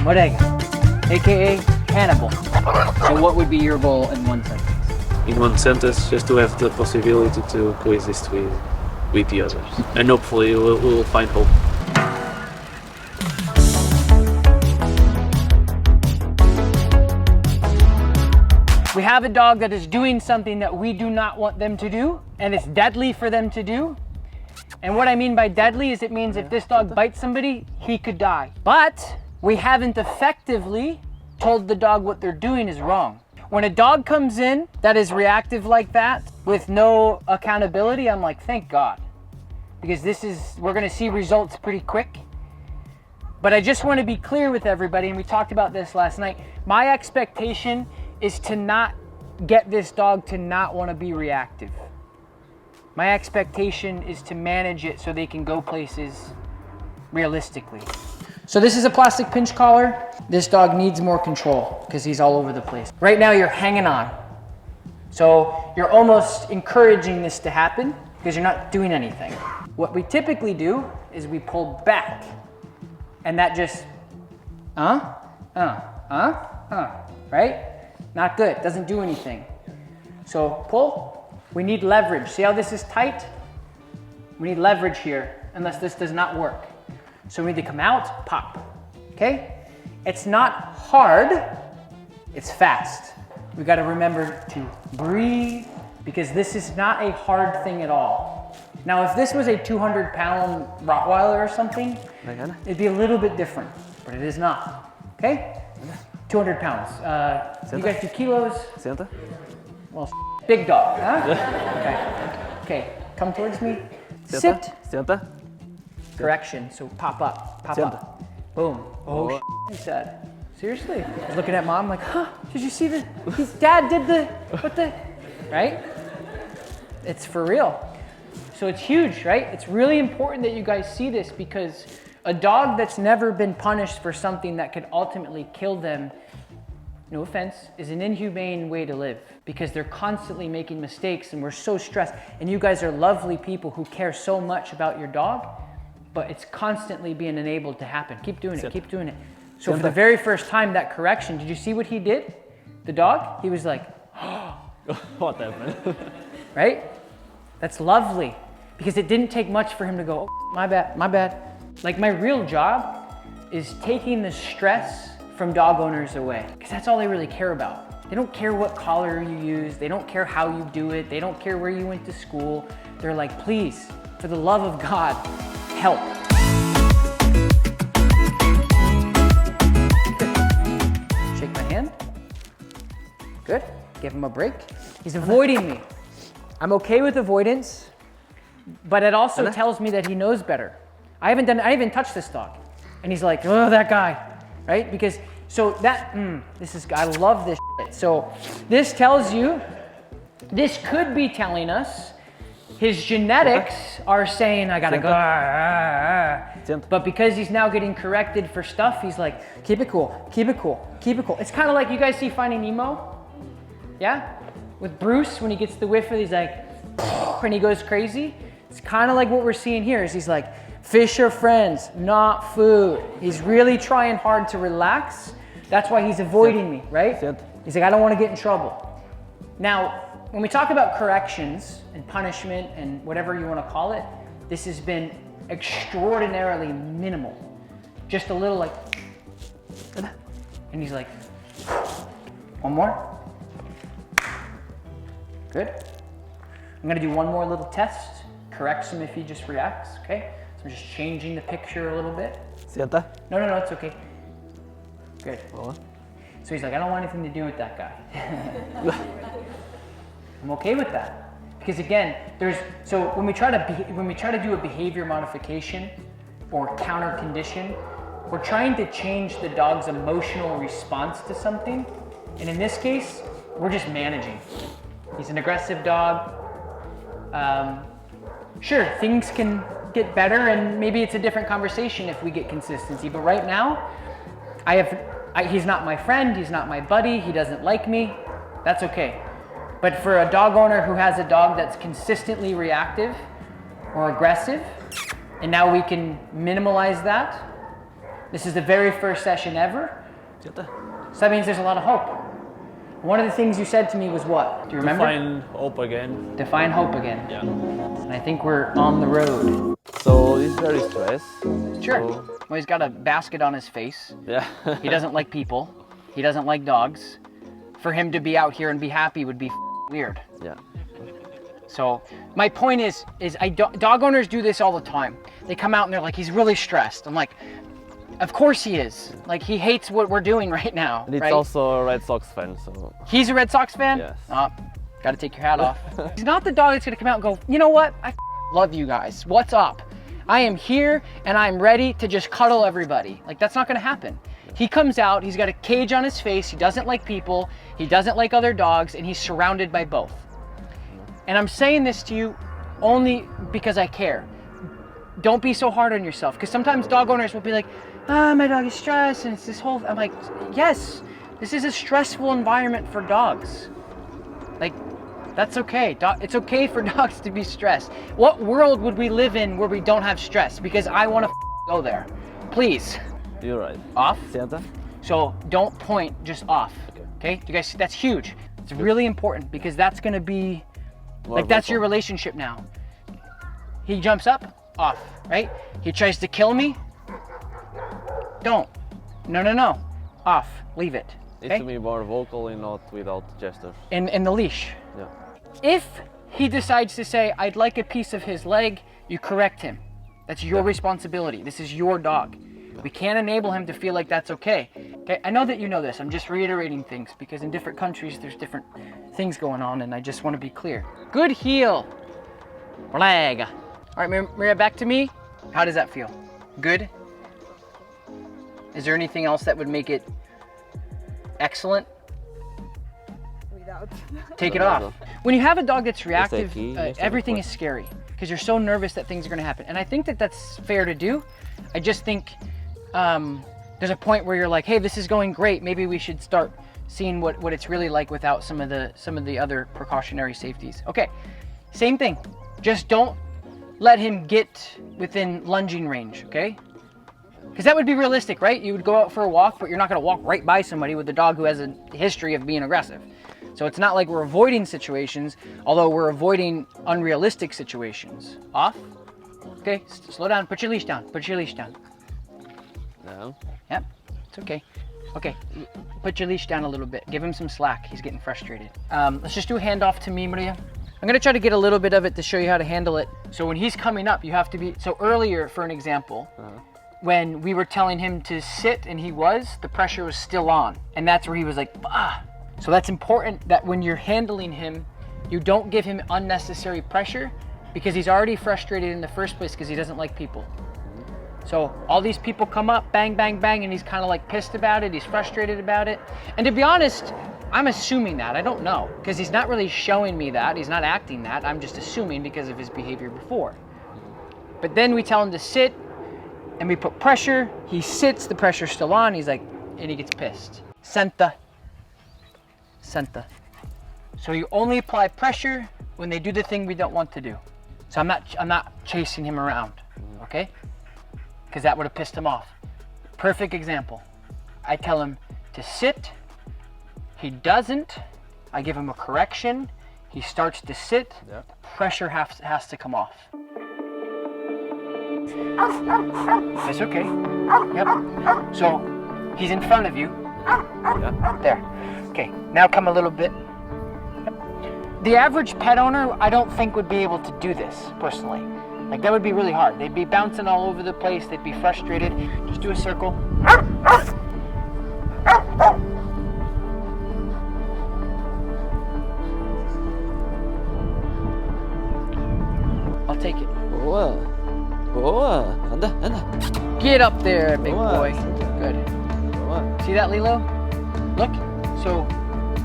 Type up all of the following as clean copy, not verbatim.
Bodega, aka cannibal. So what would be your goal in one sentence? In one sentence, just to have the possibility to coexist with the others. And hopefully we'll find hope. We have a dog that is doing something that we do not want them to do, and it's deadly for them to do. And what I mean by deadly is it means if this dog bites somebody, he could die. But we haven't effectively told the dog what they're doing is wrong. When a dog comes in that is reactive like that with no accountability, I'm like, thank God. Because we're gonna see results pretty quick. But I just wanna be clear with everybody, and we talked about this last night. My expectation is to not get this dog to not wanna be reactive. My expectation is to manage it so they can go places realistically. So this is a plastic pinch collar. This dog needs more control because he's all over the place. Right now you're hanging on. So you're almost encouraging this to happen because you're not doing anything. What we typically do is we pull back and that just, right? Not good, doesn't do anything. So pull, we need leverage. See how this is tight? We need leverage here unless this does not work. So we need to come out, pop, okay? It's not hard, it's fast. We gotta remember to breathe because this is not a hard thing at all. Now, if this was a 200-pound Rottweiler or something, it'd be a little bit different, but it is not, okay? 200 pounds. You guys do kilos? Well, big dog, huh? Okay, come towards me. Sit. Correction, so pop up, pop up. Boom. Oh, he said. Seriously? I was looking at mom like, huh, did you see the, his dad did right? It's for real. So it's huge, right? It's really important that you guys see this because a dog that's never been punished for something that could ultimately kill them, no offense, is an inhumane way to live because they're constantly making mistakes and we're so stressed. And you guys are lovely people who care so much about your dog, but it's constantly being enabled to happen. Keep doing it, keep doing it. So for the very first time, that correction, did you see what he did? The dog, he was like, What happened? Right? That's lovely because it didn't take much for him to go, oh, my bad, my bad. Like my real job is taking the stress from dog owners away because that's all they really care about. They don't care what collar you use. They don't care how you do it. They don't care where you went to school. They're like, please, for the love of God, help. Shake my hand. Good. Give him a break. He's avoiding me. I'm okay with avoidance, but it also tells me that he knows better. I haven't touched this dog. And he's like, oh, that guy. Right? Because, so that, I love this shit. So this tells you, this could be telling us his genetics are saying, I gotta go. But because he's now getting corrected for stuff, he's like, keep it cool, keep it cool, keep it cool. It's kind of like you guys see Finding Nemo? Yeah? With Bruce, when he gets the whiff of it, he's like, and he goes crazy. It's kind of like what we're seeing here is he's like, fish are friends, not food. He's really trying hard to relax. That's why he's avoiding me, right? He's like, I don't want to get in trouble. Now, when we talk about corrections and punishment and whatever you want to call it, this has been extraordinarily minimal. Just a little like, and he's like, one more. Good. I'm gonna do one more little test. Corrects him if he just reacts, okay? So I'm just changing the picture a little bit. No, it's okay. Good. So he's like, I don't want anything to do with that guy. I'm okay with that. Because again, so when we try to do a behavior modification or counter condition, we're trying to change the dog's emotional response to something. And in this case, we're just managing. He's an aggressive dog. Sure, things can get better and maybe it's a different conversation if we get consistency. But right now, he's not my friend, he's not my buddy, he doesn't like me. That's okay. But for a dog owner who has a dog that's consistently reactive or aggressive, and now we can minimalize that, This is the very first session ever. Sieltä. So that means there's a lot of hope. One of the things you said to me was what? Do you remember? To find hope again. To find hope again. Yeah. And I think we're on the road. So he's very stressed. Sure. So, Well, he's got a basket on his face. yeah. He doesn't like people. He doesn't like dogs. For him to be out here and be happy would be weird. Yeah. So my point is dog owners do this all the time. They come out and they're like, he's really stressed. I'm like, of course he is. Like, he hates what we're doing right now. And it's right? also a Red Sox fan, so. He's a Red Sox fan? Yes. Oh, gotta take your hat off. He's not the dog that's gonna come out and go, you know what? I love you guys. What's up? I am here and I'm ready to just cuddle everybody. Like, that's not gonna happen. He comes out, he's got a cage on his face, he doesn't like people, he doesn't like other dogs, and he's surrounded by both. And I'm saying this to you only because I care. Don't be so hard on yourself, because sometimes dog owners will be like, my dog is stressed, and it's this whole, I'm like, yes, this is a stressful environment for dogs. Like, that's okay. It's okay for dogs to be stressed. What world would we live in where we don't have stress? Because I want to go there. Please. You're right. Off? Sieltä. So don't point, just off. Okay? You guys see, that's huge. It's really important because that's going to be, like, that's your relationship now. He jumps up, off, right? He tries to kill me. Don't. No. Off. Leave it. Needs Okay? to be more vocal and not without gestures. In the leash. Yeah. If he decides to say, I'd like a piece of his leg, you correct him. That's your responsibility. This is your dog. We can't enable him to feel like that's okay. Okay, I know that you know this. I'm just reiterating things because in different countries there's different things going on, and I just want to be clear. Good heel. Flag. All right, Maria, back to me. How does that feel? Good? Is there anything else that would make it excellent? Without. Take it off. When you have a dog that's reactive, key. everything is scary because you're so nervous that things are going to happen. And I think that that's fair to do. I just think there's a point where you're like, hey, this is going great. Maybe we should start seeing what it's really like without some of the other precautionary safeties. Okay, same thing. Just don't let him get within lunging range, okay? Because that would be realistic, right? You would go out for a walk, but you're not going to walk right by somebody with a dog who has a history of being aggressive. So it's not like we're avoiding situations, although we're avoiding unrealistic situations. Off. Okay, slow down. Put your leash down. Put your leash down. No. Yep, it's okay. Okay, put your leash down a little bit. Give him some slack. He's getting frustrated. Let's just do a handoff to me, Maria. I'm gonna try to get a little bit of it to show you how to handle it. So when he's coming up, you have to be, so earlier, for an example, when we were telling him to sit and the pressure was still on. And that's where he was like, ah. So that's important that when you're handling him, you don't give him unnecessary pressure because he's already frustrated in the first place because he doesn't like people. So all these people come up, bang, bang, bang, and he's kind of like pissed about it. He's frustrated about it. And to be honest, I'm assuming that. I don't know because he's not really showing me that. He's not acting that. I'm just assuming because of his behavior before. But then we tell him to sit and we put pressure. He sits, the pressure's still on. He's like, and he gets pissed. Senta. Senta. So you only apply pressure when they do the thing we don't want to do. So I'm not chasing him around, okay? Because that would have pissed him off. Perfect example. I tell him to sit. He doesn't. I give him a correction. He starts to sit. Yeah. Pressure has to come off. It's okay. Yep. So he's in front of you. Yeah. There. Okay. Now come a little bit. The average pet owner, I don't think would be able to do this personally. Like, that would be really hard. They'd be bouncing all over the place. They'd be frustrated. Just do a circle. I'll take it. Boa. Anda. Get up there, big Boa. boy. Good. Boa. See that, Lilo? Look. So,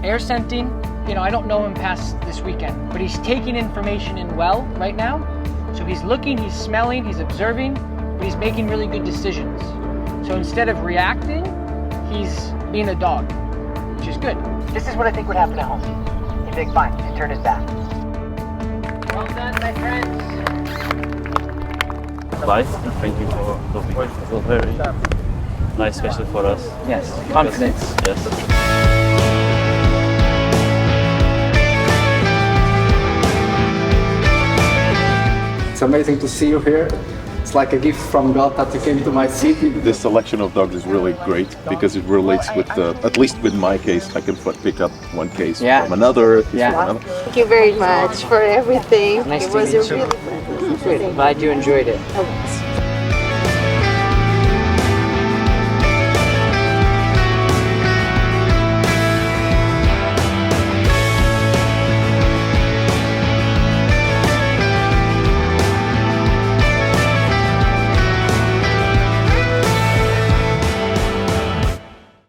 air scenting, you know, I don't know him past this weekend, but he's taking information in well right now. So he's looking, he's smelling, he's observing, but he's making really good decisions. So instead of reacting, he's being a dog, which is good. This is what I think would happen at home. He'd be like, fine, and turn his back. Well done, my friends. Bye. Thank you for the very nice, especially for us. Yes, confidence. Yes. It's amazing to see you here. It's like a gift from God that you came to my city. This selection of dogs is really great because it relates with, at least with my case, I can pick up one case from another. From another. Thank you very much for everything. Nice It to was meet you. a really pleasant. Good. Glad you enjoyed it. Oh,